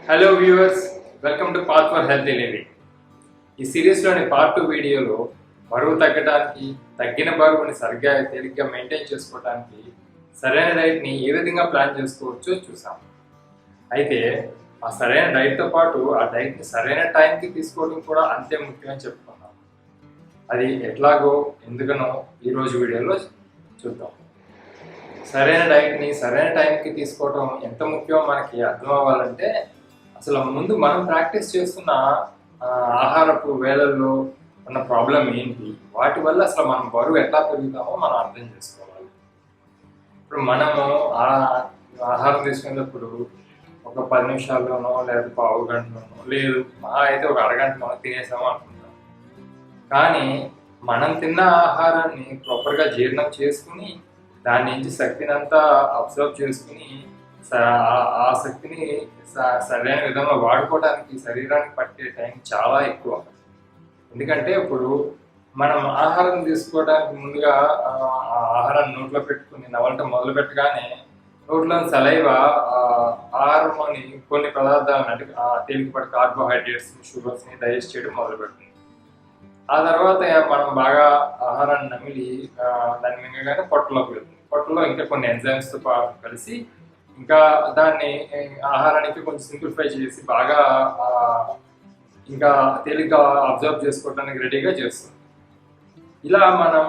Hello viewers, welcome to path for healthy living. ఈ సిరీస్లోని part 2 వీడియోలో బరువు తగ్గడానికి, తగ్గిన బరువుని సరిగ్గా తేలిగ్గా మెయింటైన్ చేసుకోవడానికి సరైన డైట్ని ఏ విధంగా ప్లాన్ చేసుకోవచ్చో చూసాం. అయితే ఆ సరైన డైట్తో పాటు ఆ డైట్ని సరైన టైంకి తీసుకోవడం కూడా అంతే ముఖ్యమని చెప్పుకున్నాం. అది ఎట్లాగో ఎందుకనో ఈరోజు వీడియోలో చూద్దాం. సరైన డైట్ని సరైన టైంకి తీసుకోవడం ఎంత ముఖ్యమో మనకి అర్థం అవ్వాలంటే అసలు ముందు మనం ప్రాక్టీస్ చేస్తున్న ఆహారపు వేళల్లో ఉన్న ప్రాబ్లం ఏంటి, వాటి వల్ల అసలు మనం బరువు ఎట్లా పెరుగుతామో మనం అర్థం చేసుకోవాలి. ఇప్పుడు మనము ఆహారం తీసుకునేటప్పుడు ఒక 10 నిమిషాల్లోనో లేదా పావు గంటలోనో లేదు అయితే ఒక అరగంటలోనో తినేసామో అనుకుంటాం. కానీ మనం తిన్న ఆహారాన్ని ప్రాపర్గా జీర్ణం చేసుకుని దాని నుంచి శక్తిని అంతా అబ్జర్వ్ చేసుకుని ఆ శక్తిని సరైన విధంగా వాడుకోవడానికి శరీరానికి పట్టే టైం చాలా ఎక్కువ. ఎందుకంటే ఇప్పుడు మనం ఆహారం తీసుకోవడానికి ముందుగా ఆ ఆహారాన్ని నోట్లో పెట్టుకుని నవలటం మొదలు పెట్టగానే నోట్లో సలైవ ఆహారంలోని కొన్ని పదార్థాలను అంటే తేలికపాటి కార్బోహైడ్రేట్స్ని, షుగర్స్ని డైజెస్ట్ చేయడం మొదలు పెడుతుంది. ఆ తర్వాత మనం బాగా ఆహారాన్ని నమిలి దాన్ని మింగగానే పొట్టలోకి వెళ్తుంది. పొట్టలో ఇంకా కొన్ని ఎంజైమ్స్తో కలిసి ఇంకా దాన్ని ఆహారానికి కొంచెం సింప్లిఫై చేసి బాగా ఇంకా తేలిగ్గా అబ్జర్వ్ చేసుకోవడానికి రెడీగా చేస్తుంది. ఇలా మనం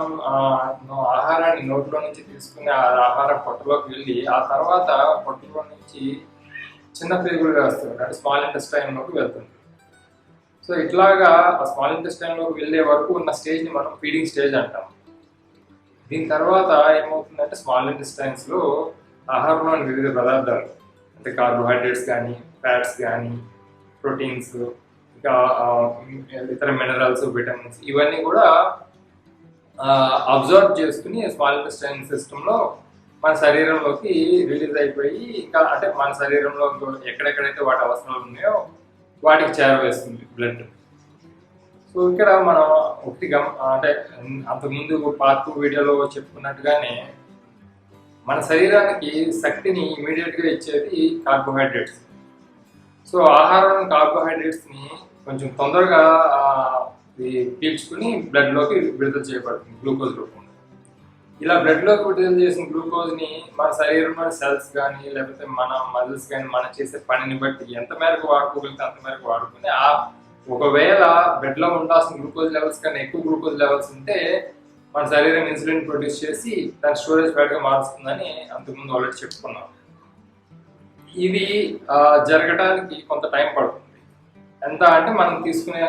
ఆహారాన్ని నోట్లో నుంచి తీసుకుని ఆ ఆహారం పొట్టలోకి వెళ్ళి ఆ తర్వాత పొట్టలో నుంచి చిన్న పేగులు వేస్తుంది, అంటే స్మాల్ ఇంటెస్టైన్లోకి వెళ్తుంది. సో ఇట్లాగా ఆ స్మాల్ ఇంటెస్టైన్లోకి వెళ్ళే వరకు ఉన్న స్టేజ్ని మనం ఫీడింగ్ స్టేజ్ అంటాం. దీని తర్వాత ఏమవుతుందంటే స్మాల్ ఇంటెస్టైన్స్లో ఆహారంలోని వివిధ పదార్థాలు అంటే కార్బోహైడ్రేట్స్ కానీ, ఫ్యాట్స్ కానీ, ప్రోటీన్స్, ఇంకా ఇతర మినరల్స్, విటమిన్స్ ఇవన్నీ కూడా అబ్జర్వ్ చేసుకుని స్మాల్ ఇంటెస్టైన్ సిస్టంలో మన శరీరంలోకి రిలీజ్ అయిపోయి ఇంకా అంటే మన శరీరంలో ఎక్కడెక్కడైతే వాటి అవసరాలు ఉన్నాయో వాటికి చేరవేస్తుంది బ్లడ్. సో ఇక్కడ మనం ఒకటి అంటే అంతకుముందు పార్ట్ 2 వీడియోలో చెప్పుకున్నట్టుగానే మన శరీరానికి శక్తిని ఇమీడియట్గా ఇచ్చేది కార్బోహైడ్రేట్స్. సో ఆహారం కార్బోహైడ్రేట్స్ని కొంచెం తొందరగా పీల్చుకుని బ్లడ్లోకి విడుదల చేయబడుతుంది గ్లూకోజ్ రూపంలో. ఇలా బ్లడ్లోకి విడుదల చేసిన గ్లూకోజ్ని మన శరీరంలోని సెల్స్ కానీ లేకపోతే మన మజిల్స్ కానీ మనం చేసే పనిని బట్టి ఎంత మేరకు వాడుకోగలిగితే అంత మేరకు వాడుకుని ఒకవేళ బ్లడ్లో ఉండాల్సిన గ్లూకోజ్ లెవెల్స్ కన్నా ఎక్కువ గ్లూకోజ్ లెవెల్స్ ఉంటే మన శరీరం ఇన్సులిన్ ప్రొడ్యూస్ చేసి దాని స్టోరేజ్ ఫ్యాట్గా మారుస్తుందని అంతకుముందు ఆల్రెడీ చెప్పుకున్నాం. ఇది జరగడానికి కొంత టైం పడుతుంది. ఎంత అంటే మనం తీసుకునే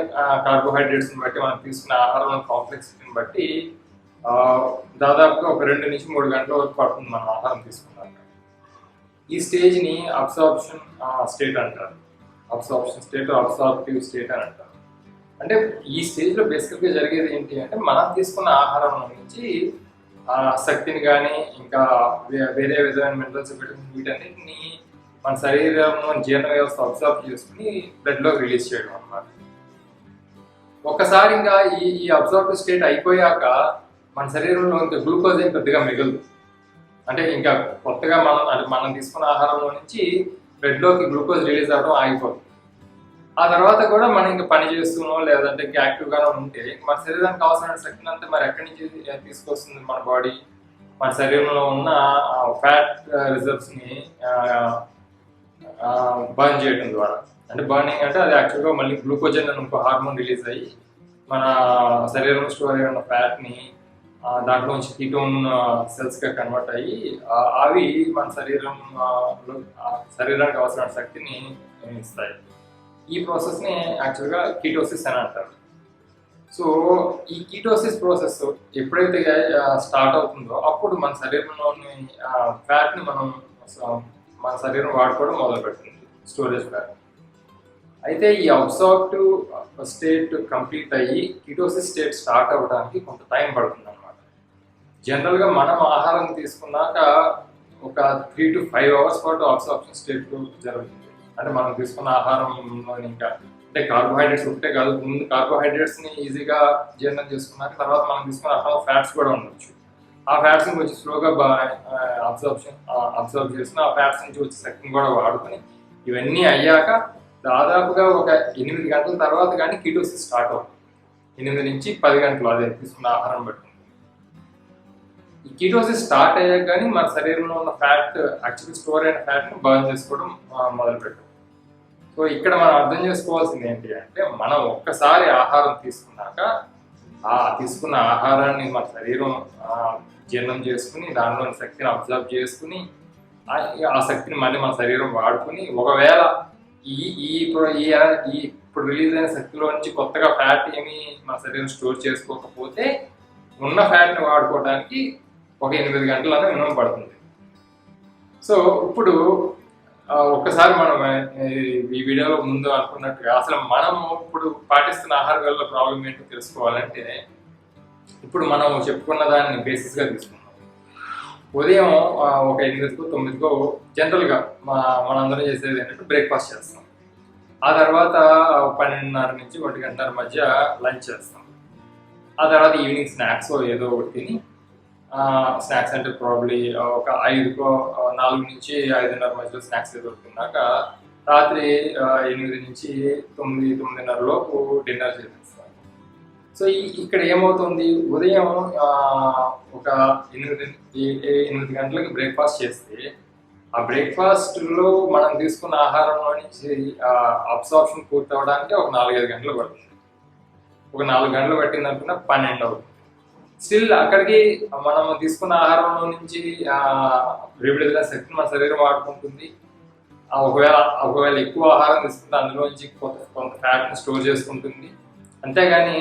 కార్బోహైడ్రేట్స్ని బట్టి, మనం తీసుకునే ఆహారం కాంప్లెక్సిటీని బట్టి దాదాపుగా ఒక 2 నుంచి 3 గంటల వరకు పడుతుంది మనం ఆహారం తీసుకున్నాక. ఈ స్టేజ్ని అబ్సార్ప్షన్ స్టేట్ అంటారు. అబ్సార్ప్షన్ స్టేట్, అబ్సార్ప్టివ్ స్టేట్ అని అంటారు. అంటే ఈ స్టేజ్లో బేసిక్గా జరిగేది ఏంటి అంటే మనం తీసుకున్న ఆహారం నుంచి శక్తిని కానీ ఇంకా వేరే విధమైన మినరల్స్, విటమిన్స్ వీటన్నిటిని మన శరీరంలో జీర్ణ వ్యవస్థ అబ్జర్వ్ చేసుకుని బ్లడ్లోకి రిలీజ్ చేయడం అన్నమాట. ఒక్కసారి ఇంకా ఈ అబ్జర్వ్ స్టేట్ అయిపోయాక మన శరీరంలో ఇంకా గ్లూకోజ్ ఏం పెద్దగా మిగలదు. అంటే ఇంకా కొత్తగా మనం తీసుకున్న ఆహారంలో నుంచి బ్లడ్లోకి గ్లూకోజ్ రిలీజ్ అవ్వడం ఆగిపోతుంది. ఆ తర్వాత కూడా మనం ఇంకా పని చేస్తున్నాం లేదంటే ఇంకా యాక్టివ్గానే ఉంటే మన శరీరానికి అవసరమైన శక్తిని అంతా మరి ఎక్కడి నుంచి తీసుకొస్తుంది మన బాడీ? మన శరీరంలో ఉన్న ఫ్యాట్ రిజర్వ్స్ని బర్న్ చేయడం ద్వారా. అంటే బర్నింగ్ అంటే అది యాక్చువల్గా మళ్ళీ గ్లూకోజన్ అని ఇంకో హార్మోన్ రిలీజ్ అయ్యి మన శరీరంలో స్టోర్ అయ్యి ఉన్న ఫ్యాట్ని దాంట్లోంచి కీటోన్ సెల్స్గా కన్వర్ట్ అయ్యి అవి మన శరీరానికి అవసరమైన శక్తిని ఇస్తాయి. ఈ ప్రాసెస్ని యాక్చువల్గా కీటోసిస్ అని అంటారు. సో ఈ కీటోసిస్ ప్రాసెస్ ఎప్పుడైతే స్టార్ట్ అవుతుందో అప్పుడు మన శరీరంలోని ఫ్యాట్ని మన శరీరం వాడుకోవడం మొదలు పెడుతుంది, స్టోరేజ్ ఫ్యాట్. అయితే ఈ అబ్సార్ప్టివ్ స్టేట్ కంప్లీట్ అయ్యి కీటోసిస్ స్టేట్ స్టార్ట్ అవ్వడానికి కొంత టైం పడుతుంది అన్నమాట. జనరల్గా మనం ఆహారం తీసుకున్నాక ఒక 3 to 5 hours పాటు అబ్సార్ప్షన్ స్టేట్ జరుగుతుంది. అంటే మనం తీసుకున్న ఆహారంలో ఇంకా అంటే కార్బోహైడ్రేట్స్ ఒకటే కాదు, ముందు కార్బోహైడ్రేట్స్ని ఈజీగా జీర్ణం చేసుకున్నాక తర్వాత మనం తీసుకున్న ఆహారం ఫ్యాట్స్ కూడా ఉండొచ్చు. ఆ ఫ్యాట్స్ని కొంచెం స్లోగా అబ్జర్వ్ చేసిన ఆ ఫ్యాట్స్ నుంచి వచ్చే శక్తిని కూడా వాడుకొని ఇవన్నీ అయ్యాక దాదాపుగా ఒక 8 గంటల తర్వాత కానీ కీటోసిస్ స్టార్ట్ అవుతుంది. 8 నుంచి 10 గంటలు అదే తీసుకున్న ఆహారం బట్టి. ఈ కీటోసిస్ స్టార్ట్ అయ్యాక కానీ మన శరీరంలో ఉన్న ఫ్యాట్, యాక్చువల్లీ స్టోర్ అయిన ఫ్యాట్ని బర్న్ చేసుకోవడం మొదలుపెట్టాం. సో ఇక్కడ మనం అర్థం చేసుకోవాల్సింది ఏంటి అంటే, మనం ఒక్కసారి ఆహారం తీసుకున్నాక తీసుకున్న ఆహారాన్ని మన శరీరం జీర్ణం చేసుకుని దానిలోని శక్తిని అబ్జర్వ్ చేసుకుని ఆ శక్తిని మళ్ళీ మన శరీరం వాడుకుని, ఒకవేళ ఇప్పుడు రిలీజ్ అయిన శక్తిలో నుంచి కొత్తగా ఫ్యాట్ ఏమి మన శరీరం స్టోర్ చేసుకోకపోతే ఉన్న ఫ్యాట్ని వాడుకోవడానికి ఒక 8 గంటలనే మినిమం పడుతుంది. సో ఇప్పుడు ఒక్కసారి మనం ఈ వీడియోలో ముందు అనుకున్నట్టుగా అసలు మనము ఇప్పుడు పాటిస్తున్న ఆహార వేళ ప్రాబ్లం ఏంటో తెలుసుకోవాలంటే, ఇప్పుడు మనం చెప్పుకున్న దాన్ని బేసిస్గా తీసుకున్నాం. ఉదయం ఒక 8కో 9కో జనరల్గా మనందరం చేసేది ఏంటంటే బ్రేక్ఫాస్ట్ చేస్తాం. ఆ తర్వాత 12:30 నుంచి 1 గంటన్నర మధ్య లంచ్ చేస్తాం. ఆ తర్వాత ఈవినింగ్ స్నాక్స్ ఏదో ఒకటి తిని, స్నాక్స్ అంటే ప్రాబ్లీ ఒక 5కో 4 నుంచి 5:30 మధ్యలో స్నాక్స్ ఏదో తిన్నాక రాత్రి 8 నుంచి 9, 9:30 లోపు డిన్నర్ చేసేస్తాం. సో ఇక్కడ ఏమవుతుంది, ఉదయం ఒక 8 గంటలకు బ్రేక్ఫాస్ట్ చేస్తే ఆ బ్రేక్ఫాస్ట్లో మనం తీసుకున్న ఆహారంలో నుంచి అబ్సార్ప్షన్ పూర్తి అవ్వడానికి ఒక 4-5 గంటలు పడుతుంది. ఒక 4 గంటలు పట్టిందనుకున్న 12 అవుతుంది. స్టిల్ అక్కడికి మనం తీసుకున్న ఆహారంలో నుంచి వివిధ శక్తిని మన శరీరం వాడుకుంటుంది. ఒకవేళ ఎక్కువ ఆహారం తీసుకుంటే అందులో నుంచి కొంత ఫ్యాట్ని స్టోర్ చేసుకుంటుంది. అంతేగాని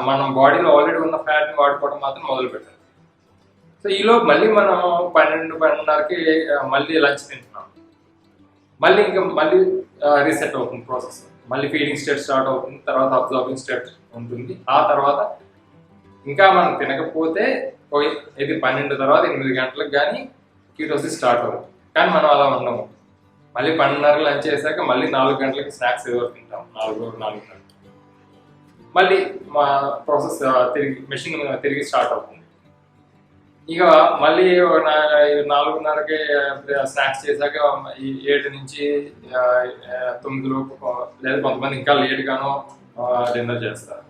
మనం బాడీలో ఆల్రెడీ ఉన్న ఫ్యాట్ని వాడుకోవడం మాత్రం మొదలు పెట్టాలి. సో ఈలోపు మళ్ళీ మనం 12-12:30కి మళ్ళీ లంచ్ తింటున్నాం. మళ్ళీ రీసెట్ అవుతుంది ప్రాసెస్. మళ్ళీ ఫీడింగ్ స్టేట్ స్టార్ట్ అవుతుంది, తర్వాత అబ్జార్బింగ్ స్టేట్ ఉంటుంది. ఆ తర్వాత ఇంకా మనం తినకపోతే ఇది 12 తర్వాత 8 గంటలకు కానీ కీటోసిస్ స్టార్ట్ అవుతుంది. కానీ మనం అలా ఉండము. మళ్ళీ 12:30 లంచ్ చేశాక మళ్ళీ 4 గంటలకి స్నాక్స్ ఏదో తింటాం. 4 గంటలకు మళ్ళీ మా ప్రాసెస్ మెషిన్ తిరిగి స్టార్ట్ అవుతుంది. ఇక మళ్ళీ 4:30కి స్నాక్స్ చేశాక 7 నుంచి 9 లోపు, లేదా కొంతమంది ఇంకా లేట్గానో డిన్నర్ చేస్తారు.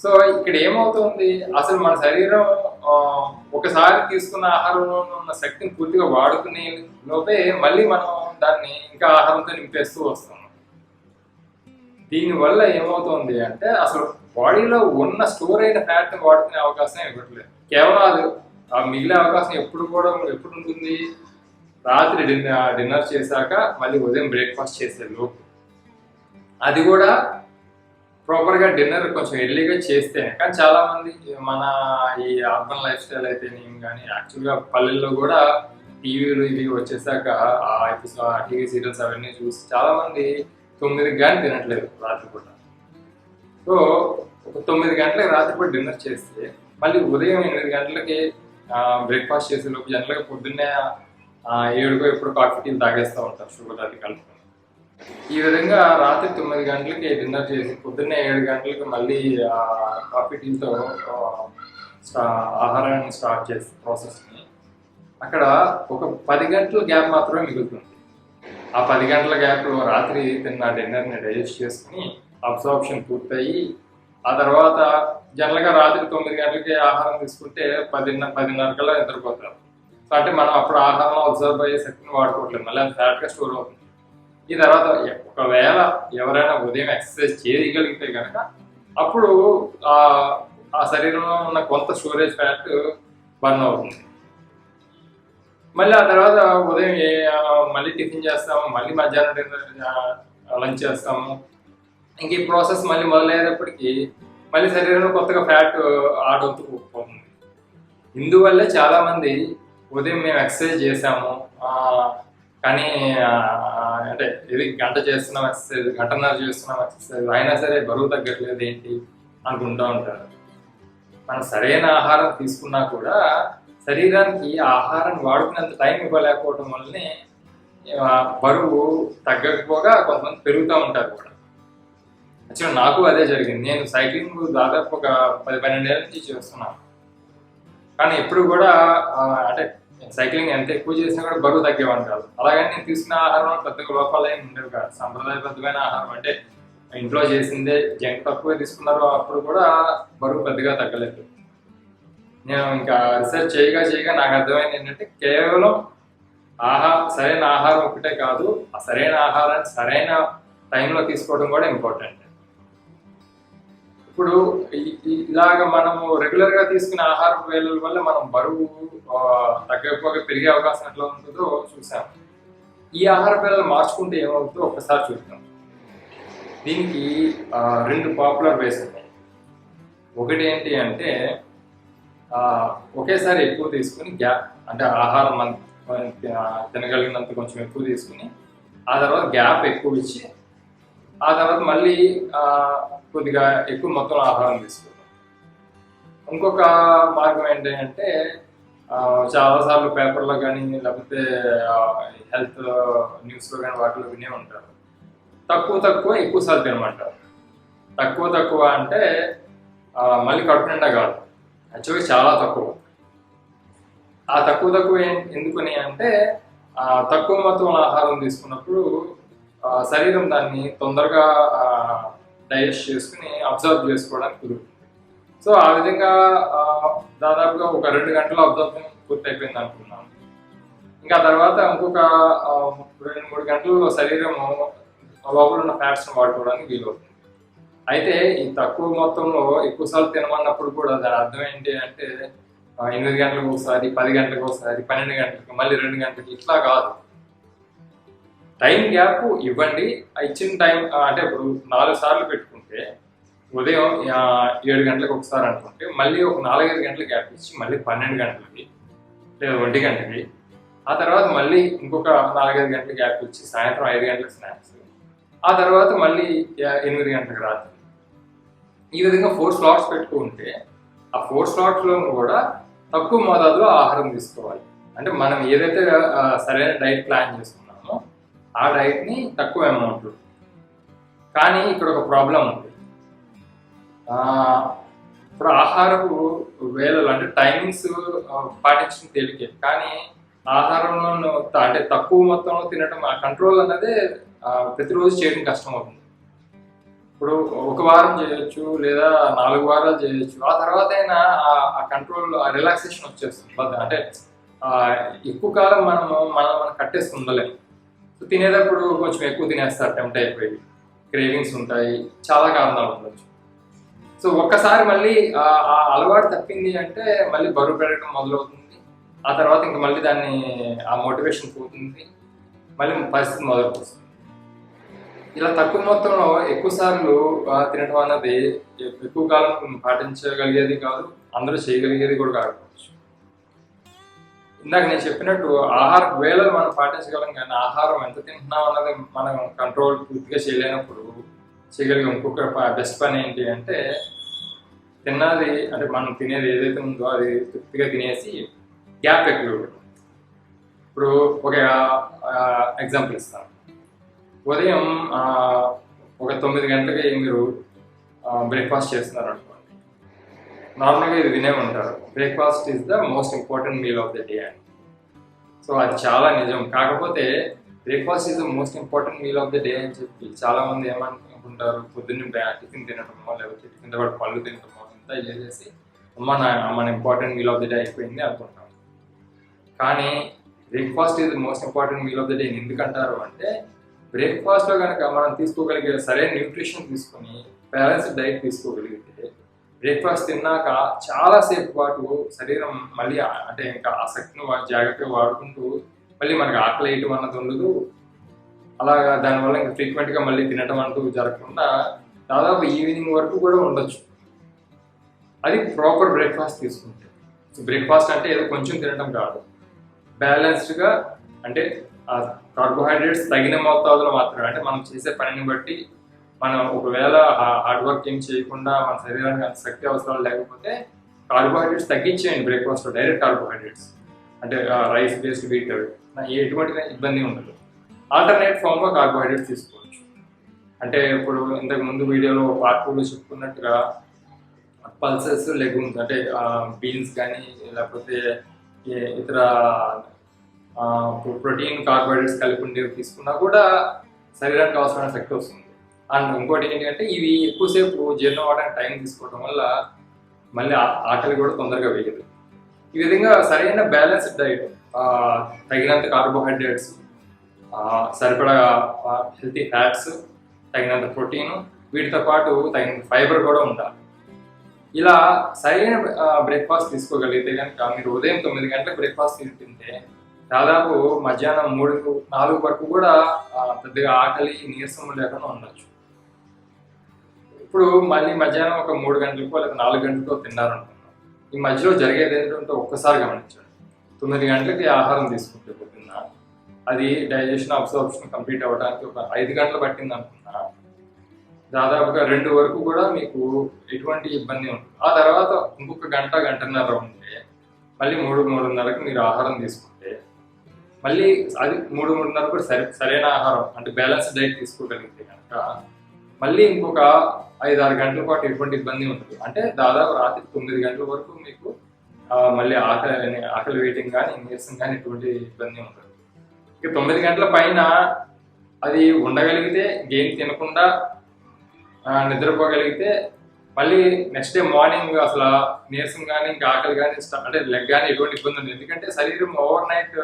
సో ఇక్కడ ఏమవుతుంది, అసలు మన శరీరం ఒకసారి తీసుకున్న ఆహారంలో ఉన్న శక్తిని పూర్తిగా వాడుకునే లోపే మళ్ళీ మనం దాన్ని ఇంకా ఆహారంతో నింపేస్తూ వస్తున్నాం. దీనివల్ల ఏమవుతుంది అంటే, అసలు బాడీలో ఉన్న స్టోర్ అయిన ఫ్యాట్ని వాడుకునే అవకాశం ఇవ్వట్లేదు. కేవలం అది మిగిలే అవకాశం ఎప్పుడు ఉంటుంది, రాత్రి డిన్నర్ చేశాక మళ్ళీ ఉదయం బ్రేక్ఫాస్ట్ చేసే లోపు. అది కూడా ప్రాపర్గా డిన్నర్ కొంచెం ఎర్లీగా చేస్తేనే. కానీ చాలా మంది మన ఈ అర్బన్ లైఫ్ స్టైల్ అయితే కానీ యాక్చువల్గా పల్లెల్లో కూడా టీవీలు ఇవి వచ్చేసాక టీవీ సీరియల్స్ అవన్నీ చూసి చాలా మంది 9కి కానీ తినట్లేదు రాత్రిపూట. సో ఒక 9 గంటలకు రాత్రిపూట డిన్నర్ చేస్తే మళ్ళీ ఉదయం 8 గంటలకి బ్రేక్ఫాస్ట్ చేసే లోపు జనరల్గా పొద్దున్నే 7కో ఎప్పుడు కాఫీ టీలు తాగేస్తూ ఉంటారు, షుగర్ అది కలుపుకొని. ఈ విధంగా రాత్రి 9 గంటలకి డిన్నర్ చేసి పొద్దున్నే 7 గంటలకు మళ్ళీ కాఫీ టీతో ఆహారాన్ని స్టార్ట్ చేసే ప్రాసెస్ని అక్కడ ఒక 10 గంటల గ్యాప్ మాత్రమే మిగులుతుంది. ఆ 10 గంటల గ్యాప్లో రాత్రి తిన్న డిన్నర్ని డైజెస్ట్ చేసుకుని అబ్సార్ప్షన్ పూర్తయి, ఆ తర్వాత జనరల్గా రాత్రి 9 గంటలకి ఆహారం తీసుకుంటే 10:30 కల్లా నిద్రపోతారు. సో అంటే మనం అప్పుడు ఆహారంలో అబ్జర్వ్ అయ్యే శక్తిని వాడుకోవట్లేదు, మళ్ళీ అది ఫ్యాట్గా స్టోర్ అవుతుంది. ఈ తర్వాత ఒకవేళ ఎవరైనా ఉదయం ఎక్సర్సైజ్ చేయగలిగితే కనుక అప్పుడు ఆ శరీరంలో ఉన్న కొంత స్టోరేజ్ ఫ్యాట్ బర్న్ అవుతుంది. మళ్ళీ ఆ తర్వాత ఉదయం మళ్ళీ టిఫిన్ చేస్తాము, మళ్ళీ మధ్యాహ్నం డిన్నర్ లంచ్ చేస్తాము. ఇంక ఈ ప్రాసెస్ మళ్ళీ మొదలయ్యేటప్పటికి మళ్ళీ శరీరంలో కొత్తగా ఫ్యాట్ యాడ్ అవుతూ పోతుంది. ఇందువల్లే చాలామంది ఉదయం మేము ఎక్సర్సైజ్ చేసాము కానీ అంటే ఇది గంట చేస్తున్నాం ఎక్సర్సైజ్, గంటన్నర చేస్తున్నాం ఎక్సర్సైజ్, అయినా సరే బరువు తగ్గట్లేదు ఏంటి అనుకుంటూ ఉంటారు. మనం సరైన ఆహారం తీసుకున్నా కూడా శరీరానికి ఆహారం వాడుకునేంత టైం ఇవ్వలేకపోవడం వల్లనే బరువు తగ్గకపోగా కొంతమంది పెరుగుతూ ఉంటారు కూడా. యాక్చువల్గా నాకు అదే జరిగింది. నేను సైక్లింగ్ దాదాపు ఒక 10-12 ఏళ్ళ నుంచి చేస్తున్నాను. కానీ ఎప్పుడు కూడా అంటే సైక్లింగ్ ఎంత ఎక్కువ చేసినా కూడా బరువు తగ్గేవాడిని కాదు. అలాగని నేను తీసుకున్న ఆహారం పెద్దగా లోపాలు ఏమి ఉండేవి కాదు. సాంప్రదాయబద్ధమైన ఆహారం అంటే ఇంట్లో చేసిందే, జంక్ తక్కువ తీసుకున్నారో అప్పుడు కూడా బరువు పెద్దగా తగ్గలేదు. నేను ఇంకా రీసెర్చ్ చేయగా నాకు అర్థమైంది ఏంటంటే కేవలం సరైన ఆహారం ఒకటే కాదు, ఆ సరైన ఆహారాన్ని సరైన టైంలో తీసుకోవడం కూడా ఇంపార్టెంట్. ఇప్పుడు ఇలాగ మనము రెగ్యులర్ గా తీసుకునే ఆహార వేళల వల్ల మనం బరువు తగ్గకపోగా పెరిగే అవకాశం ఎట్లా ఉంటుందో చూసాం. ఈ ఆహార వేళలు మార్చుకుంటే ఏమవుతుందో ఒక్కసారి చూద్దాం. దీనికి 2 పాపులర్ వేస్ ఉన్నాయి. ఒకటి ఏంటి అంటే ఒకేసారి ఎక్కువ తీసుకుని గ్యాప్, అంటే ఆహారం మనం తినగలిగినంత కొంచెం ఎక్కువ తీసుకుని ఆ తర్వాత గ్యాప్ ఎక్కువ ఇచ్చి ఆ తర్వాత మళ్ళీ కొద్దిగా ఎక్కువ మొత్తంలో ఆహారం తీసుకుంటాం. ఇంకొక మార్గం ఏంటి అంటే చాలాసార్లు పేపర్లో కానీ లేకపోతే హెల్త్ న్యూస్లో కానీ వాటిలో వినే ఉంటారు, తక్కువ ఎక్కువసార్లు తినమంటారు. తక్కువ అంటే మళ్ళీ కడుపు నిండా కాదు, యాక్చువల్గా చాలా తక్కువ. ఆ తక్కువ ఎందుకని అంటే తక్కువ మొత్తంలో ఆహారం తీసుకున్నప్పుడు శరీరం దాన్ని తొందరగా డైజెస్ట్ చేసుకుని అబ్జర్వ్ చేసుకోవడానికి కుదురుతుంది. సో ఆ విధంగా దాదాపుగా ఒక 2 గంటల అబ్జర్వేషన్ పూర్తయిపోయింది అనుకున్నాను. ఇంకా తర్వాత ఇంకొక 2-3 గంటల్లో శరీరము లోపల ఉన్న ఫ్యాట్స్ని వాడుకోవడానికి వీలవుతుంది. అయితే ఈ తక్కువ మొత్తంలో ఎక్కువసార్లు తినమన్నప్పుడు కూడా దాని అర్థం ఏంటి అంటే 8 గంటలకు ఒకసారి, 10 గంటలకు ఒకసారి, 12 గంటలకు, మళ్ళీ 2 గంటలకు, ఇట్లా కాదు. టైం గ్యాప్ ఇవ్వండి. ఇచ్చిన టైం అంటే ఇప్పుడు 4 సార్లు పెట్టుకుంటే ఉదయం 7 గంటలకు ఒకసారి అనుకుంటే మళ్ళీ ఒక 4-5 గంటల గ్యాప్ ఇచ్చి మళ్ళీ 12 గంటలకి లేదా 1 గంటకి, ఆ తర్వాత మళ్ళీ ఇంకొక 4-5 గంటల గ్యాప్ ఇచ్చి సాయంత్రం 5 గంటలకు స్నాక్స్, ఆ తర్వాత మళ్ళీ 8 గంటలకు రాత్రి. ఈ విధంగా 4 స్లాట్స్ పెట్టుకుంటే ఆ 4 స్లాట్స్లో కూడా తక్కువ మోతాదులో ఆహారం తీసుకోవాలి. అంటే మనం ఏదైతే సరైన డైట్ ప్లాన్ చేసుకున్నామో ఆ డైట్ని తక్కువ అమౌంట్. కానీ ఇక్కడ ఒక ప్రాబ్లం ఉంది. ఇప్పుడు ఆహారపు వేళలు అంటే టైమింగ్స్ పాటించడం తేలికే, కానీ ఆహారంలో అంటే తక్కువ మొత్తంలో తినడం ఆ కంట్రోల్ అనేది ప్రతిరోజు చేయడం కష్టం అవుతుంది. ఇప్పుడు 1 వారం చేయొచ్చు లేదా 4 వారాలు చేయొచ్చు, ఆ తర్వాత అయినా ఆ కంట్రోల్, ఆ రిలాక్సేషన్ వచ్చేస్తుంది. అంటే ఎక్కువ కాలం మనం కట్టేసి ఉండలేము. సో తినేటప్పుడు కొంచెం ఎక్కువ తినేస్తారు, టెంప్ట్ అయిపోయి, క్రేవింగ్స్ ఉంటాయి, చాలా కారణాలు ఉండొచ్చు. సో ఒక్కసారి మళ్ళీ ఆ అలవాటు తప్పింది అంటే మళ్ళీ బరువు పెరగడం మొదలవుతుంది. ఆ తర్వాత ఇంకా మళ్ళీ దాన్ని ఆ మోటివేషన్ పోతుంది, మళ్ళీ పరిస్థితి మొదలుకొస్తుంది. ఇలా తక్కువ మొత్తంలో ఎక్కువ సార్లు తినడం అన్నది ఎక్కువ కాలం పాటించగలిగేది కాదు, అందరూ చేయగలిగేది కూడా కాకపోవచ్చు. ఇందాక నేను చెప్పినట్టు ఆహార వేళలు మనం పాటించగలం, కానీ ఆహారం ఎంత తింటున్నాం అన్నది మనం కంట్రోల్ పూర్తిగా చేయలేనప్పుడు చేయగలిగే ఇంకొక బెస్ట్ పని ఏంటి అంటే తిన్నది, అంటే మనం తినేది ఏదైతే ఉందో అది తృప్తిగా తినేసి గ్యాప్ ఎక్కువ ఇవ్వడం. ఇప్పుడు ఒక ఎగ్జాంపుల్ ఇస్తాను. ఉదయం ఒక 9 గంటలకి మీరు బ్రేక్ఫాస్ట్ చేస్తున్నారు అనుకోండి. నార్మల్గా ఇది వినే ఉంటారు, breakfast is the most important meal of the day అని. సో అది చాలా నిజం. కాకపోతే breakfast is the most important meal of the day అని చెప్పి చాలామంది ఏమనుకుంటారు, పొద్దున్నే టిఫిన్ తినటమో లేకపోతే టిఫిన్ తర్వాత పళ్ళు తినటమో ఇంత చేసేసి మన important meal of the day అయిపోయింది అనుకుంటాం. కానీ breakfast is the most important meal of the day ఎందుకంటారు అంటే బ్రేక్ఫాస్ట్లో కనుక మనం తీసుకోగలిగే సరైన న్యూట్రిషన్ తీసుకొని బ్యాలెన్స్డ్ డైట్ తీసుకోగలిగితే బ్రేక్ఫాస్ట్ తిన్నాక చాలాసేపు పాటు శరీరం మళ్ళీ అంటే ఇంకా ఆ శక్తిని జాగ్రత్తగా వాడుకుంటూ మళ్ళీ మనకి ఆకలి వేయటం అన్నది ఉండదు. అలాగా దానివల్ల ఇంకా ఫ్రీక్వెంట్గా మళ్ళీ తినటం అంటూ జరగకుండా దాదాపు ఈవినింగ్ వరకు కూడా ఉండొచ్చు. అది ప్రాపర్ బ్రేక్ఫాస్ట్ తీసుకుంటే. బ్రేక్ఫాస్ట్ అంటే ఏదో కొంచెం తినడం కాదు, బ్యాలెన్స్డ్గా, అంటే కార్బోహైడ్రేట్స్ తగిన మోతాదులో మాత్రమే. అంటే మనం చేసే పనిని బట్టి మనం ఒకవేళ హార్డ్ వర్క్ ఏం చేయకుండా మన శరీరానికి అంత శక్తి అవసరాలు లేకపోతే కార్బోహైడ్రేట్స్ తగ్గించేయండి బ్రేక్ఫాస్ట్లో, డైరెక్ట్ కార్బోహైడ్రేట్స్ అంటే రైస్ బేస్డ్ వీట్ ఎటువంటి ఇబ్బంది ఉండదు. ఆల్టర్నేట్ ఫామ్గా కార్బోహైడ్రేట్స్ తీసుకోవచ్చు. అంటే ఇప్పుడు ఇంతకు ముందు వీడియోలో పార్ట్ 2లో చెప్పుకున్నట్టుగా పల్సెస్, లెగ్యూమ్స్ అంటే బీన్స్ కానీ లేకపోతే ఇతర ప్రోటీన్ కార్బోహైడ్రేట్స్ కలిపి ఉండేవి తీసుకున్నా కూడా శరీరానికి అవసరమైన శక్తి వస్తుంది. అండ్ ఇంకోటి ఏంటంటే ఇవి ఎక్కువసేపు జీర్ణం అవ్వడానికి టైం తీసుకోవడం వల్ల మళ్ళీ ఆకలి కూడా తొందరగా వేయదు. ఈ విధంగా సరైన బ్యాలెన్స్డ్ డైట్, తగినంత కార్బోహైడ్రేట్స్, సరిపడా హెల్తీ ఫ్యాట్స్, తగినంత ప్రోటీన్, వీటితో పాటు తగినంత ఫైబర్ కూడా ఉండాలి. ఇలా సరైన బ్రేక్ఫాస్ట్ తీసుకోగలిగితే కనుక మీరు ఉదయం 9 గంటలకు బ్రేక్ఫాస్ట్ తింటే దాదాపు మధ్యాహ్నం 3-4 వరకు కూడా పెద్దగా ఆకలి నీరసం లేకుండా ఉండొచ్చు. ఇప్పుడు మళ్ళీ మధ్యాహ్నం ఒక 3 గంటలకో లేదా 4 గంటలకో తిన్నారనుకున్నాం. ఈ మధ్యలో జరిగేది ఏంటంటే ఒక్కసారి గమనించండి. 9 గంటలకి ఆహారం తీసుకుంటే పొద్దున్న అది డైజెషన్ అబ్సార్ప్షన్ కంప్లీట్ అవ్వడానికి ఒక 5 గంటలు పట్టింది అనుకున్నా దాదాపుగా 2 వరకు కూడా మీకు ఎటువంటి ఇబ్బంది ఉంటుంది. ఆ తర్వాత ఇంకొక గంటన్నర ఉంటే మళ్ళీ 3-3:30కి మీరు ఆహారం తీసుకుంటే మళ్ళీ అది 3-3:30 కూడా సరైన ఆహారం అంటే బ్యాలెన్స్ డైట్ తీసుకోగలిగితే కనుక మళ్ళీ ఇంకొక 5-6 గంటల పాటు ఎటువంటి ఇబ్బంది ఉంటుంది. అంటే దాదాపు రాత్రి 9 గంటల వరకు మీకు మళ్ళీ ఆకలి వేయటం కానీ నీరసం కానీ ఎటువంటి ఇబ్బంది ఉంటుంది. ఇక 9 గంటల పైన అది ఉండగలిగితే గేమ్ తినకుండా నిద్రపోగలిగితే మళ్ళీ నెక్స్ట్ డే మార్నింగ్ అసలు నీరసం కానీ ఇంకా ఆకలి కానీ అంటే లెగ్ కానీ ఎటువంటి ఇబ్బంది ఉంది. ఎందుకంటే శరీరం ఓవర్ నైట్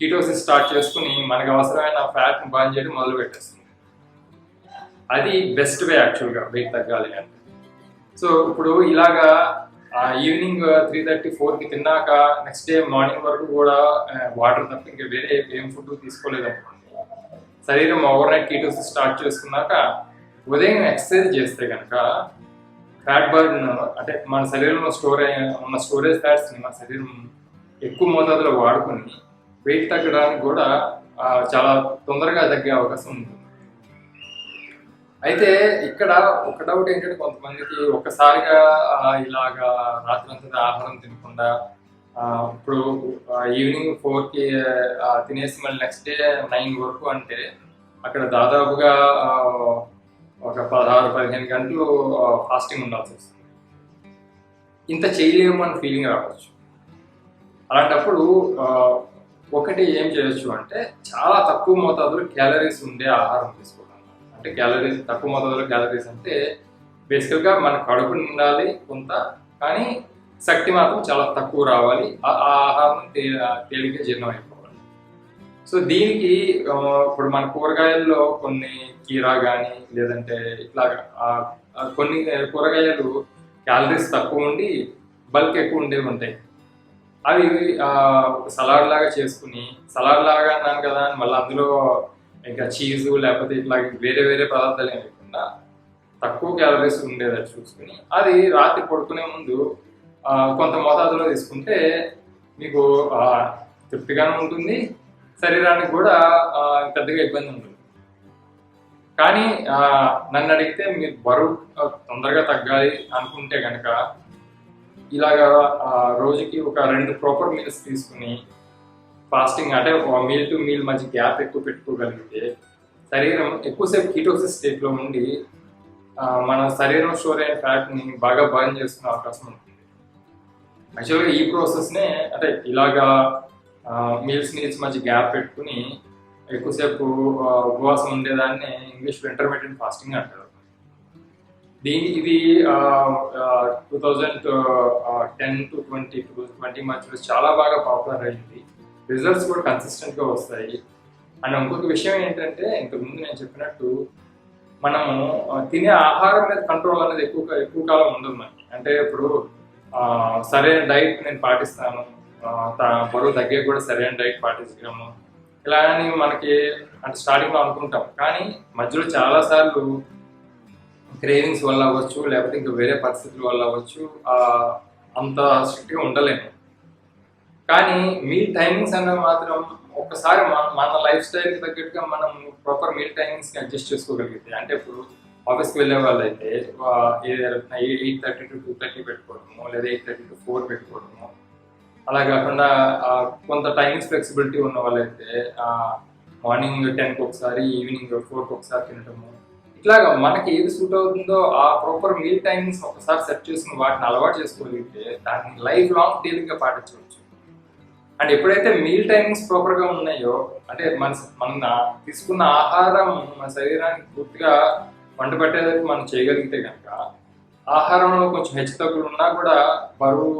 కీటోసిస్ స్టార్ట్ చేసుకుని మనకు అవసరమైన ఫ్యాట్ని బర్న్ చేయడం మొదలు పెట్టేస్తుంది. అది బెస్ట్ వే యాక్చువల్గా వెయిట్ తగ్గాలి అంటే. సో ఇప్పుడు ఇలాగా ఈవినింగ్ 3:30-4కి తిన్నాక నెక్స్ట్ డే మార్నింగ్ వరకు కూడా వాటర్ తప్ప ఇంకా వేరే ఏం ఫుడ్ తీసుకోలేదు అనుకోండి, శరీరం ఓవర్ నైట్ కీటోసిస్ స్టార్ట్ చేసుకున్నాక ఉదయం ఎక్సర్సైజ్ చేస్తే కనుక ఫ్యాట్ బర్న్ అంటే మన శరీరంలో ఉన్న స్టోరేజ్ ఫ్యాట్స్ని మన శరీరం ఎక్కువ మోతాదులో వాడుకొని వెయిట్ తగ్గడానికి కూడా చాలా తొందరగా తగ్గే అవకాశం ఉంటుంది. అయితే ఇక్కడ ఒక డౌట్ ఏంటంటే కొంతమందికి ఒక్కసారిగా ఇలాగా రాత్రంతా ఆహారం తినకుండా ఇప్పుడు ఈవినింగ్ 4కి తినేసి మళ్ళీ నెక్స్ట్ డే 9 వరకు అంటే అక్కడ దాదాపుగా ఒక 16-15 గంటలు ఫాస్టింగ్ ఉండాల్సి వస్తుంది. ఇంత చేయలేము అని ఫీలింగ్ రావచ్చు. అలాంటప్పుడు ఒకటి ఏం చేయొచ్చు అంటే చాలా తక్కువ మోతాదులో క్యాలరీస్ ఉండే ఆహారం తీసుకోవడం. అంటే క్యాలరీస్ తక్కువ మోతాదులో క్యాలరీస్ అంటే బేసికల్గా మన కడుపు నిండాలి కొంత, కానీ శక్తి మాత్రం చాలా తక్కువ రావాలి. ఆ ఆహారం తేలిక జీర్ణం అయిపోవాలి. సో దీనికి ఇప్పుడు మన కూరగాయల్లో కొన్ని కీరా కానీ లేదంటే ఇట్లాగా కొన్ని కూరగాయలు క్యాలరీస్ తక్కువ ఉండి బల్క్ ఎక్కువ ఉండేవి ఉంటాయి. అవి ఒక సలాడ్ లాగా చేసుకుని, సలాడ్ లాగా అన్నాను కదా అని మళ్ళీ అందులో ఇంకా చీజు లేకపోతే ఇట్లా వేరే వేరే పదార్థాలు ఏమి లేకుండా తక్కువ క్యాలరీస్ ఉండేది చూసుకుని అది రాత్రి పడుకునే ముందు కొంత మోతాదులో తీసుకుంటే మీకు తృప్తిగానే ఉంటుంది, శరీరానికి కూడా పెద్దగా ఇబ్బంది ఉంటుంది. కానీ నన్ను అడిగితే మీరు బరువు తొందరగా తగ్గాలి అనుకుంటే కనుక ఇలాగా రోజుకి ఒక 2 ప్రాపర్ మీల్స్ తీసుకుని ఫాస్టింగ్ అంటే మీల్ టు మీల్ మధ్య గ్యాప్ ఎక్కువ పెట్టుకోగలిగితే శరీరం ఎక్కువసేపు కీటోసిస్ స్టేట్లో ఉండి మన శరీరం స్టోర్ అయిన ఫ్యాట్ని బాగా బర్న్ చేసుకునే అవకాశం ఉంటుంది. యాక్చువల్గా ఈ ప్రాసెస్నే అంటే ఇలాగా మీల్స్ మధ్య గ్యాప్ పెట్టుకుని ఎక్కువసేపు ఉపవాసం ఉండేదాన్ని ఇంగ్లీష్లో ఇంటర్మీడియట్ ఫాస్టింగ్ అంటారు. ఇది 2010-20 మధ్యలో చాలా బాగా పాపులర్ అయింది. రిజల్ట్స్ కూడా కన్సిస్టెంట్గా వస్తాయి. అండ్ ఇంకొక విషయం ఏంటంటే ఇంతకుముందు నేను చెప్పినట్టు మనము తినే ఆహారం మీద కంట్రోల్ అనేది ఎక్కువ కాలం ఉండదు మనకి. అంటే ఇప్పుడు సరైన డైట్ నేను పాటిస్తాను, బరువు తగ్గే కూడా సరైన డైట్ పాటించగలము ఇలా అని మనకి అంటే స్టార్టింగ్లో అనుకుంటాం. కానీ మధ్యలో చాలాసార్లు క్రేవింగ్స్ వల్ల అవ్వచ్చు, లేకపోతే ఇంకా వేరే పరిస్థితుల వల్ల అవ్వచ్చు, అంత స్ట్రిక్ట్గా ఉండలేము. కానీ మీల్ టైమింగ్స్ అన్నవి మాత్రం ఒక్కసారి మన లైఫ్ స్టైల్కి తగ్గట్టుగా మనం ప్రాపర్ మీల్ టైమింగ్స్ని అడ్జస్ట్ చేసుకోగలిగితే, అంటే ఇప్పుడు ఆఫీస్కి వెళ్ళే వాళ్ళు అయితే 8:30 to 2:30 పెట్టుకోవడము, లేదా 8:30 to 4 పెట్టుకోవడము, అలా కాకుండా కొంత టైమింగ్స్ ఫ్లెక్సిబిలిటీ ఉన్న వాళ్ళైతే మార్నింగ్ 10కి ఒకసారి, ఈవినింగ్ 4కి ఒకసారి తినడము, ఇట్లాగా మనకి ఏది సూట్ అవుతుందో ఆ ప్రాపర్ మీల్ టైమింగ్స్ ఒకసారి సెట్ చేసుకుని వాటిని అలవాటు చేసుకోగలిగితే దాన్ని లైఫ్ లాంగ్ డైలీగా పాటించవచ్చు. అండ్ ఎప్పుడైతే మీల్ టైమింగ్స్ ప్రాపర్గా ఉన్నాయో, అంటే మన తీసుకున్న ఆహారం మన శరీరానికి పూర్తిగా వంట పట్టేదానికి మనం చేయగలిగితే కనుక ఆహారంలో కొంచెం హెచ్చుతగ్గులు ఉన్నా కూడా బరువు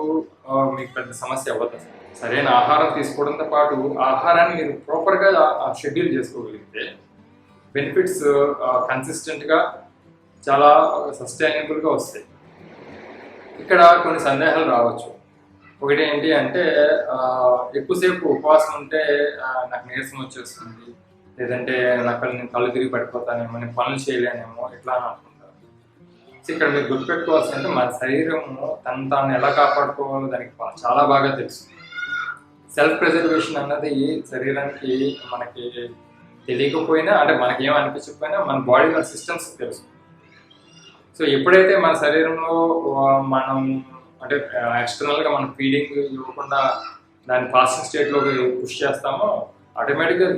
మీకు పెద్ద సమస్య అవ్వదు. సరైన ఆహారం తీసుకోవడంతో పాటు ఆహారాన్ని మీరు ప్రాపర్గా షెడ్యూల్ చేసుకోగలిగితే బెనిఫిట్స్ కన్సిస్టెంట్గా చాలా సస్టైనబుల్గా వస్తాయి. ఇక్కడ కొన్ని సందేహాలు రావచ్చు. ఒకటి ఏంటి అంటే ఎక్కువసేపు ఉపవాసం ఉంటే నాకు నీరసం వచ్చేస్తుంది, లేదంటే నేను కళ్ళు తిరిగి పడిపోతానేమో, నేను పనులు చేయలేనేమో, ఇట్లా అని అనుకుంటారు. సో ఇక్కడ మీరు గుర్తుపెట్టుకోవాల్సిందంటే మన శరీరము తాను ఎలా కాపాడుకోవాలో దానికి చాలా బాగా తెలుసు. సెల్ఫ్ ప్రిజర్వేషన్ అన్నది శరీరానికి మనకి తెలియకపోయినా, అంటే మనకేం అనిపించకపోయినా మన బాడీలో సిస్టమ్స్ తెలుసు. సో ఎప్పుడైతే మన శరీరంలో మనం అంటే ఎక్స్టర్నల్గా మనం ఫీడింగ్ ఇవ్వకుండా దాన్ని ఫాస్టింగ్ స్టేట్లోకి పుష్ చేస్తామో ఆటోమేటిక్గా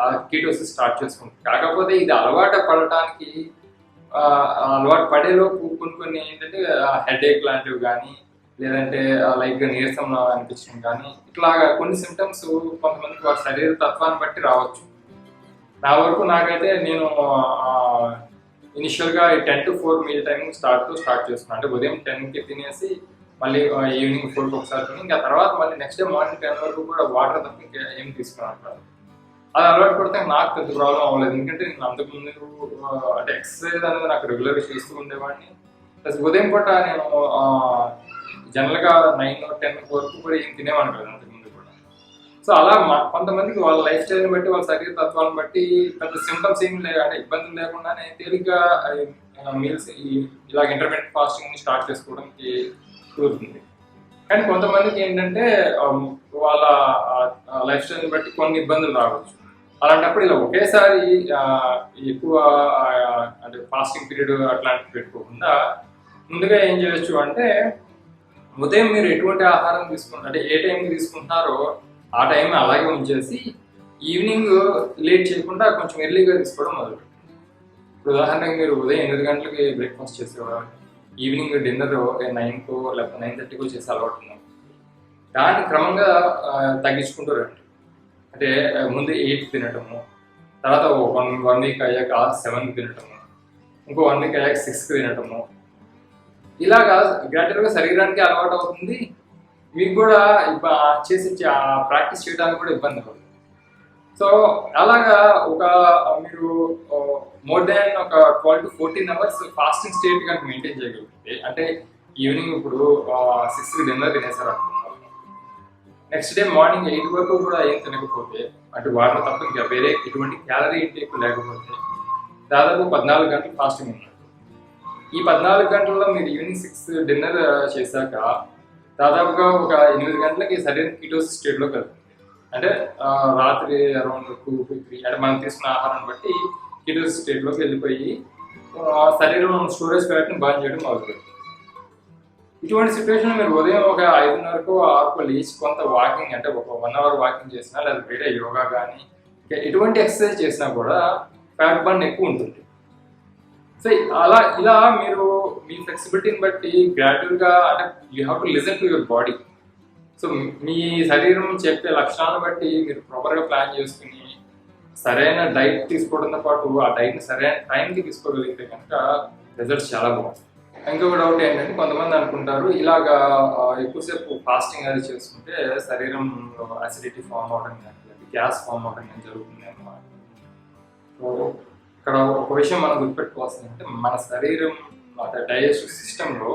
ఆ కీటోసిస్ స్టార్ట్ చేసుకుంటుంది. కాకపోతే ఇది అలవాటు పడటానికి అలవాటు పడేలోపు కొన్ని ఏంటంటే హెడేక్ లాంటివి కానీ, లేదంటే లైట్గా నీరసం అనిపించడం కానీ, ఇట్లాగా కొన్ని సిమ్టమ్స్ కొంతమందికి వారి శరీర తత్వాన్ని బట్టి రావచ్చు. నా వరకు నాకైతే నేను ఇనిషియల్గా 10 to 4 మీల్ టైమింగ్ స్టార్ట్ చేస్తున్నాను. అంటే ఉదయం 10కి తినేసి మళ్ళీ ఈవినింగ్ 4కి ఒకసారి తిని, ఇంకా తర్వాత మళ్ళీ నెక్స్ట్ డే మార్నింగ్ 10 వరకు కూడా వాటర్ తప్ప ఇంకా ఏం తీసుకున్నాను. అది అలవాటు పడితే నాకు పెద్ద ప్రాబ్లం అవ్వలేదు. ఎందుకంటే నేను అంతకుముందు అంటే ఎక్సర్సైజ్ అనేది నాకు రెగ్యులర్గా చేస్తూ ఉండేవాడిని. ప్లస్ ఉదయం పూట నేను జనరల్గా 9 or 10 వరకు కూడా ఏం తినేవాడిని కదా అంతకుముందు కూడా. సో అలా కొంతమందికి వాళ్ళ లైఫ్ స్టైల్ని బట్టి, వాళ్ళ శరీర తత్వాలను బట్టి పెద్ద సింప్టమ్స్ ఏమి లేవు, అంటే ఇబ్బందులు లేకుండానే తేలిగ్గా మీల్స్ ఇలాగ ఇంటర్మీడియట్ ఫాస్టింగ్ని స్టార్ట్ చేసుకోవడానికి కుదురుతుంది. కానీ కొంతమందికి ఏంటంటే వాళ్ళ లైఫ్ స్టైల్ని బట్టి కొన్ని ఇబ్బందులు రావచ్చు. అలాంటప్పుడు ఇలా ఒకేసారి ఎక్కువ అంటే ఫాస్టింగ్ పీరియడ్ అట్లాంటివి పెట్టుకోకుండా ముందుగా ఏం చేయొచ్చు అంటే ఉదయం మీరు ఎటువంటి ఆహారం తీసుకుంటారు, అంటే ఏ టైంకి తీసుకుంటున్నారో ఆ టైం అలాగే ఉంచేసి ఈవినింగ్ లేట్ చేయకుండా కొంచెం ఎర్లీగా తీసుకోవడం మొదలుపెట్టారు. ఇప్పుడు ఉదాహరణకి మీరు ఉదయం 8 గంటలకి బ్రేక్ఫాస్ట్ చేసేవారు, ఈవినింగ్ డిన్నర్ 9కో లేకపోతే 9:30కో చేసే అలవాటు ఉన్నాం. దాన్ని క్రమంగా తగ్గించుకుంటూ రండి. అంటే ముందు 8 తినటము, తర్వాత 1 వీక్ అయ్యాక 7కి తినటము, ఇంకో 1 వీక్ అయ్యాక 6కి తినటము. ఇలాగా గ్రాడ్యువల్గా శరీరానికి అలవాటు అవుతుంది. మీకు కూడా ప్రాక్టీస్ చేయడానికి కూడా ఇబ్బంది పడుతుంది. సో అలాగా మీరు మోర్ దాన్ ఒక 12 to 14 అవర్స్ ఫాస్టింగ్ స్టేట్ కనుక మెయింటైన్ చేయగలిగితే, అంటే ఈవినింగ్ ఇప్పుడు 6కి డిన్నర్ తినేసారు అనుకుంటున్నారు, నెక్స్ట్ డే మార్నింగ్ 8 వరకు కూడా ఏం తినకపోతే, అంటే వాటర్ తప్ప ఇంకా వేరే ఎటువంటి క్యాలరీ ఇంటేక్ లేకపోతే దాదాపు 14 గంటలు ఫాస్టింగ్ ఉన్నారు. ఈ 14 గంటల్లో మీరు ఈవినింగ్ 6 డిన్నర్ చేశాక దాదాపుగా ఒక 8 గంటలకి శరీరం కీటోసిస్ స్టేట్లోకి వెళ్తుంది. అంటే రాత్రి అరౌండ్ 2 to 3 అంటే మనం తీసుకున్న ఆహారాన్ని బట్టి కీటోసిస్ స్టేట్లోకి వెళ్ళిపోయి శరీరంలో స్టోరేజ్ ఫ్యాట్ని బర్న్ చేయడం మొదలుపెడుతుంది. ఇటువంటి సిచ్యువేషన్ మీరు ఉదయం ఒక 5:30కో 6కో లేచి కొంత వాకింగ్, అంటే ఒక 1 hour వాకింగ్ చేసినా, లేదా వేరే యోగా కానీ ఎటువంటి ఎక్సర్సైజ్ చేసినా కూడా ఫ్యాట్ బర్న్ ఎక్కువ ఉంటుంది. సో ఇలా మీరు మీ ఫ్లెక్సిబిలిటీని బట్టి గ్రాడ్యువల్గా, అంటే you have to listen to your body. So మీ శరీరం చెప్పే లక్షణాలను బట్టి మీరు ప్రాపర్గా ప్లాన్ చేసుకుని సరైన డైట్ తీసుకోవడంతో పాటు ఆ డైట్ని సరైన టైంకి తీసుకోగలిగితే కనుక రిజల్ట్స్ చాలా బాగుంటాయి. ఇంకొక డౌట్ ఏంటంటే కొంతమంది అనుకుంటారు ఇలాగా ఎక్కువసేపు ఫాస్టింగ్ అది చేసుకుంటే శరీరంలో అసిడిటీ ఫామ్ అవడం కానీ, గ్యాస్ ఫామ్ అవడం కానీ జరుగుతుంది అన్నమాట. సో ఇక్కడ ఒక విషయం మనం గుర్తుపెట్టుకోవాల్సింది అంటే మన శరీరం డైజెస్టివ్ సిస్టంలో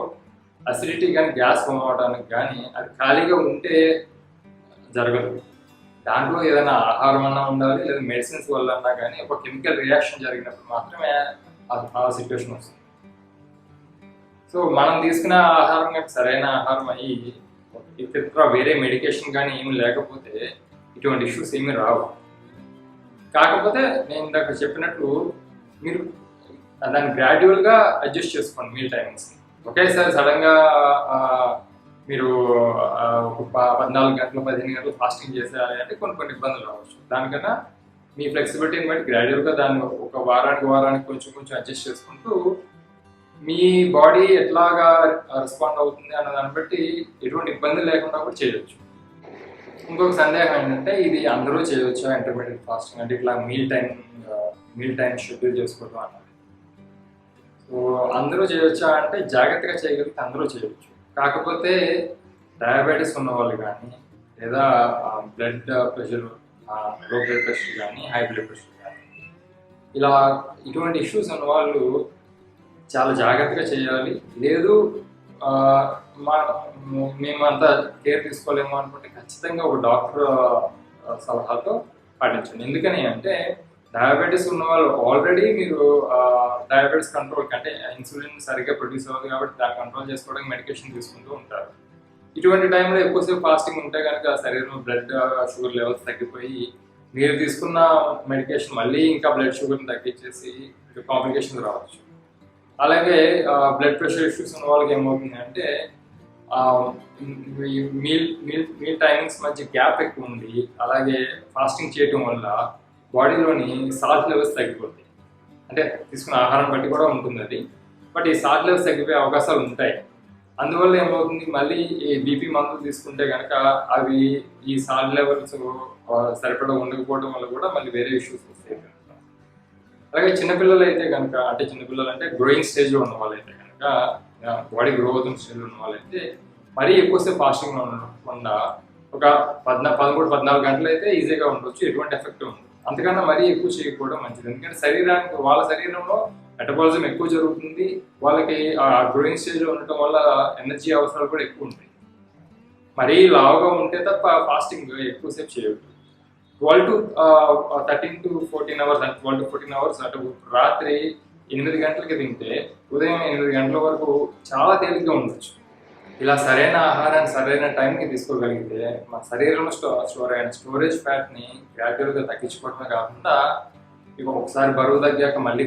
అసిడిటీ కానీ గ్యాస్ ఫామ్ అవడానికి కానీ అది ఖాళీగా ఉంటే జరగదు. దాంట్లో ఏదైనా ఆహారం అన్నా ఉండాలి, లేదా మెడిసిన్స్ వల్ల అన్నా కానీ ఒక కెమికల్ రియాక్షన్ జరిగినప్పుడు మాత్రమే ఆ సిచ్యువేషన్ వస్తుంది. సో మనం తీసుకున్న ఆహారం కానీ సరైన ఆహారం అయ్యి ఇతర వేరే మెడికేషన్ కానీ ఏమి లేకపోతే ఇటువంటి ఇష్యూస్ ఏమీ రావు. కాకపోతే నేను ఇందాక చెప్పినట్లు మీరు దాన్ని గ్రాడ్యువల్గా అడ్జస్ట్ చేసుకోండి మీల్ టైమింగ్స్. ఒకేసారి సడన్గా మీరు ఒక 14 గంటలు 15 గంటలు ఫాస్టింగ్ చేసేయాలి అంటే కొన్ని ఇబ్బందులు రావచ్చు. దానికన్నా మీ ఫ్లెక్సిబిలిటీని బట్టి గ్రాడ్యువల్గా దాన్ని ఒక వారానికి కొంచెం అడ్జస్ట్ చేసుకుంటూ మీ బాడీ ఎట్లాగా రెస్పాండ్ అవుతుంది అన్న దాన్ని బట్టి ఎటువంటి ఇబ్బంది లేకుండా కూడా చేయొచ్చు. ఇంకొక సందేహం ఏంటంటే ఇది అందరూ చేయొచ్చా ఇంటర్మీడియట్ ఫాస్టింగ్ అంటే ఇట్లా మీల్ టైం షెడ్యూల్ చేసుకోవడం అన్నది. సో అందరూ చేయొచ్చా అంటే జాగ్రత్తగా చేయగలిగితే అందరూ చేయొచ్చు. కాకపోతే డయాబెటీస్ ఉన్న వాళ్ళు కానీ లేదా బ్లడ్ ప్రెషర్ లో బ్లడ్ ప్రెషర్ కానీ హై బ్లడ్ ప్రెషర్ కానీ ఇలా ఇటువంటి ఇష్యూస్ ఉన్న వాళ్ళు చాలా జాగ్రత్తగా చేయాలి. లేదు మా మేము అంతా కేర్ తీసుకోలేము అనుకుంటే ఖచ్చితంగా ఒక డాక్టర్ సలహాతో పాటించండి. ఎందుకని అంటే డయాబెటీస్ ఉన్న వాళ్ళు ఆల్రెడీ మీరు డయాబెటీస్ కంట్రోల్ అంటే ఇన్సులిన్ సరిగ్గా ప్రొడ్యూస్ అవ్వదు కాబట్టి దాన్ని కంట్రోల్ చేసుకోవడానికి మెడికేషన్ తీసుకుంటూ ఉంటారు. ఇటువంటి టైంలో ఎక్కువసేపు ఫాస్టింగ్ ఉంటే కనుక శరీరంలో బ్లడ్ షుగర్ లెవెల్స్ తగ్గిపోయి మీరు తీసుకున్న మెడికేషన్ మళ్ళీ ఇంకా బ్లడ్ షుగర్ని తగ్గించేసి కాంప్లికేషన్ రావచ్చు. అలాగే బ్లడ్ ప్రెషర్ ఇష్యూస్ ఉన్న వాళ్ళకి ఏమవుతుంది అంటే మీల్ టైమింగ్స్ మధ్య గ్యాప్ ఎక్కువ ఉంది. అలాగే ఫాస్టింగ్ చేయటం వల్ల బాడీలోని సాల్ట్ లెవెల్స్ తగ్గిపోతాయి. అంటే తీసుకున్న ఆహారం బట్టి కూడా ఉంటుంది అది. బట్ ఈ సాల్ట్ లెవెల్స్ తగ్గిపోయే అవకాశాలు ఉంటాయి. అందువల్ల ఏమవుతుంది మళ్ళీ ఈ బీపీ మందులు తీసుకుంటే కనుక అవి ఈ సాల్ట్ లెవెల్స్ సరిపడా ఉండకపోవడం వల్ల కూడా మళ్ళీ వేరే ఇష్యూస్ వస్తాయి. అలాగే చిన్నపిల్లలు అయితే కనుక అంటే చిన్నపిల్లలు అంటే గ్రోయింగ్ స్టేజ్లో ఉన్న వాళ్ళైతే కనుక బాడీ గ్రో అవుతున్న స్టేజ్లో ఉన్న వాళ్ళైతే మరీ ఎక్కువసేపు ఫాస్టింగ్ ఉండకుండా ఒక 13-14 గంటలు అయితే ఈజీగా ఉండొచ్చు, ఎటువంటి ఎఫెక్ట్ ఉండదు. అంతకన్నా మరీ ఎక్కువ చేయకపోవడం మంచిది. ఎందుకంటే వాళ్ళ శరీరంలో మెటబాలిజం ఎక్కువ జరుగుతుంది. వాళ్ళకి ఆ గ్రోయింగ్ స్టేజ్లో ఉండటం వల్ల ఎనర్జీ అవసరాలు కూడా ఎక్కువ ఉంటాయి. మరీ లావుగా ఉంటే తప్ప ఫాస్టింగ్ ఎక్కువసేపు చేయొద్దు. 12 to 13 to 14 hours అంటే 12 to 14 hours అటు రాత్రి 8 గంటలకి తింటే ఉదయం 8 గంటల వరకు చాలా తేలిగ్గా ఉండొచ్చు. ఇలా సరైన ఆహారాన్ని సరైన టైంకి తీసుకోగలిగితే మన శరీరంలో స్టోర్ అయిన స్టోరేజ్ ఫ్యాట్ని గ్రాడ్యువల్గా తగ్గించుకోవడమే కాకుండా ఇక ఒకసారి బరువు తగ్గాక మళ్ళీ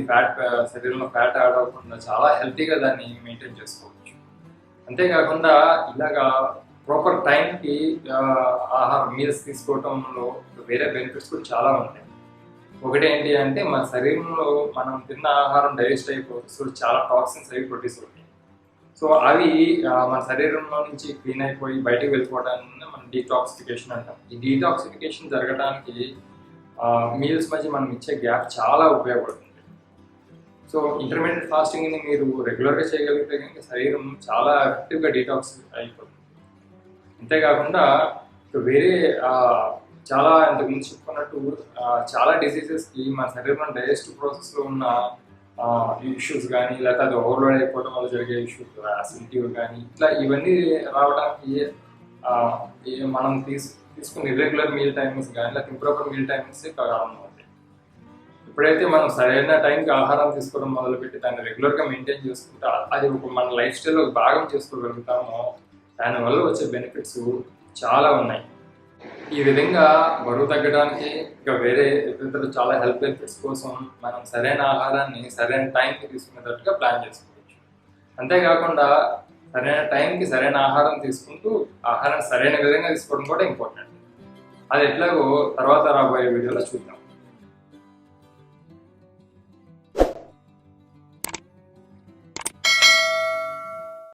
శరీరంలో ఫ్యాట్ యాడ్ అవ్వకుండా చాలా హెల్తీగా దాన్ని మెయింటైన్ చేసుకోవచ్చు. అంతేకాకుండా ఇలాగా ప్రాపర్ టైంకి ఆహారం మీల్స్ తీసుకోవటంలో వేరే బెనిఫిట్స్ కూడా చాలా ఉంటాయి. ఒకటి ఏంటి అంటే మన శరీరంలో మనం తిన్న ఆహారం డైజెస్ట్ అయిపోతుంది, చాలా టాక్సిన్స్ అవి ప్రొడ్యూస్ అవుతాయి. సో అవి మన శరీరంలో నుంచి క్లీన్ అయిపోయి బయటకు వెళ్ళిపోవడాన్ని మనం డీటాక్సిఫికేషన్ అంటాం. ఈ డీటాక్సిఫికేషన్ జరగడానికి మీల్స్ మధ్య మనం ఇచ్చే గ్యాప్ చాలా ఉపయోగపడుతుంది. సో ఇంటర్మీడియట్ ఫాస్టింగ్ని మీరు రెగ్యులర్గా చేయగలిగితే కనుక శరీరం చాలా ఎఫెక్టివ్గా డీటాక్స్ అయిపోతుంది. అంతేకాకుండా వేరే చాలా ఇంతకుముందు చెప్పుకున్నట్టు చాలా డిసీజెస్కి మన శరీరంలో డైజెస్టివ్ ప్రాసెస్లో ఉన్న ఇష్యూస్ కానీ లేకపోతే అది ఓవర్లోడ్ అయిపోవడం వల్ల జరిగే ఇష్యూస్ అసిడిటీ కానీ ఇట్లా ఇవన్నీ రావడానికి మనం తీసుకున్న ఇర్రెగ్యులర్ మీల్ టైమింగ్స్ కానీ లేకపోతే ఇంప్రాపర్ మీల్ టైమింగ్స్ కారణం అవుతాయి. ఎప్పుడైతే మనం సరైన టైంకి ఆహారం తీసుకోవడం మొదలుపెట్టి దాన్ని రెగ్యులర్గా మెయింటైన్ చేసుకుంటే అది మన లైఫ్ స్టైల్లో భాగం చేసుకోగలుగుతామో దానివల్ల వచ్చే బెనిఫిట్స్ చాలా ఉన్నాయి. ఈ విధంగా బరువు తగ్గడానికి ఇంకా వేరే ఇతర చాలా హెల్త్ బెనిఫిట్స్ కోసం మనం సరైన ఆహారాన్ని సరైన టైంకి తీసుకునేటట్టుగా ప్లాన్ చేసుకోవచ్చు. అంతేకాకుండా సరైన టైంకి సరైన ఆహారం తీసుకుంటూ ఆహారం సరైన విధంగా తీసుకోవడం కూడా ఇంపార్టెంట్. అది ఎట్లాగో తర్వాత రాబోయే వీడియోలో చూద్దాం.